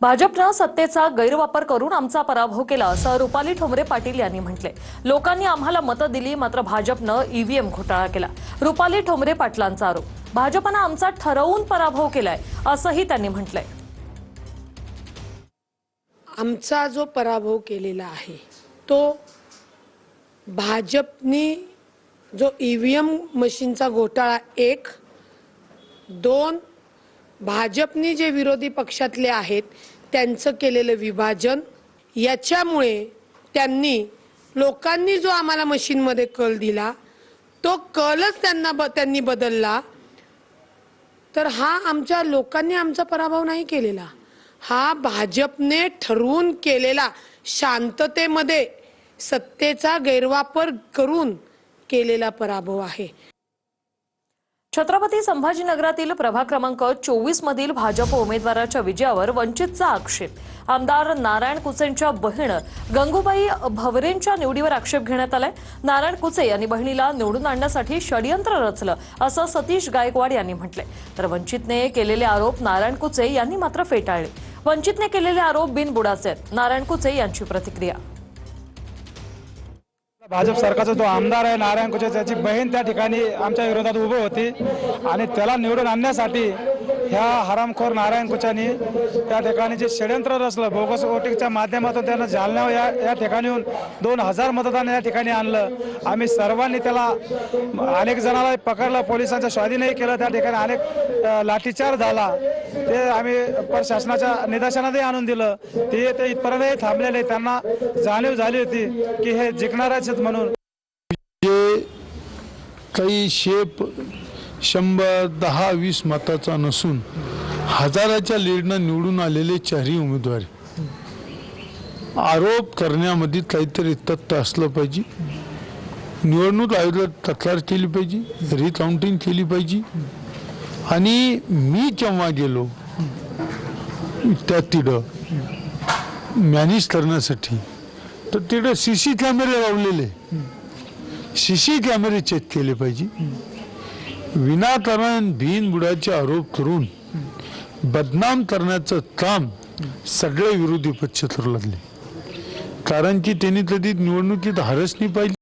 भाजपनं सत्तेचा गैरवापर करून आमचा पराभव केला असं रुपाली ठोंबरे पाटील यांनी म्हटले। लोकांनी आम्हाला मतं दिली, मात्र भाजपनं ईव्हीएम घोटाळा केला। रुपाली ठोंबरे पाटलांचा आरोप, भाजपनं आमचा ठरवून पराभव केलाय असंही त्यांनी म्हटलंय। आमचा जो पराभव केलेला आहे तो भाजपने जो ईव्हीएम मशीनचा घोटाळा, 1 2 भाजपने जे विरोधी पक्षातले आहेत त्यांचं केलेलं विभाजन, याच्यामुळे लोकांनी जो आम्हाला मशीनमध्ये कल दिला तो कलच त्यांनी बदलला। तर हा आमच्या लोकांनी आमचा पराभव नाही केलेला, हा भाजपने ठरवून केलेला, शांततेमध्ये सत्तेचा गैरवापर करून केलेला पराभव आहे। छत्रपती संभाजीनगरातील प्रभाग क्रमांक 24 मधील भाजप उमेदवाराच्या विजयावर वंचितचा आक्षेप। आमदार नारायण कुचेंच्या बहीण गंगूबाई भवरेंच्या निवडीवर आक्षेप घेण्यात आलाय। नारायण कुचे यांनी बहिणीला निवडून आणण्यासाठी षडयंत्र रचलं असं सतीश गायकवाड यांनी म्हटलंय। तर वंचितने केलेले आरोप नारायण कुचे यांनी मात्र फेटाळले। वंचितने केलेले आरोप बिनबुडाचे आहेत। नारायण कुचे यांची प्रतिक्रिया। भाजप सरकारचा जो आमदार आहे नारायण कुचे, त्याची बहीण त्या ठिकाणी आमच्या विरोधात उभी होती आणि त्याला निवडून आणण्यासाठी ह्या हरामखोर नारायण कुचेंनी त्या ठिकाणी जे षडयंत्र रचलं, बोगस वोटिंगच्या माध्यमातून त्यांना जालना या ठिकाणी 2000 मतदान या ठिकाणी आणलं। आम्ही सर्वांनी त्याला अनेक जणांना पकडलं, पोलिसांच्या स्वाधीनही केलं, त्या ठिकाणी अनेक लाठीचार्ज झाला। ते आम्ही प्रशासनाच्या निदर्शनातही आणून दिलं। ते इथपर्यंतही थांबलेले, त्यांना जाणीव झाली होती की हे जिंकणारच म्हणून। काही शेप 100, 10, 20 मताचा नसून हजाराच्या लीडनं निवडून आलेले 4 उमेदवार। आरोप करण्यामध्ये काहीतरी तथ्य असलं पाहिजे। निवडणूक आयोगाला तक्रार केली पाहिजे, रिकाउंटिंग केली पाहिजे। आणि मी जेव्हा गेलो त्या तिथं मॅनेज करण्यासाठी, तर तिथं सीसी कॅमेरे लावलेले, सीसी कॅमेरे चेक केले पाहिजे। विनाकारण बिनबुडाचे आरोप करून बदनाम करण्याचं काम सगळे विरोधी पक्ष करू लागले, कारण की त्यांनी कधी निवडणुकीत हारच नाही पाहिजे।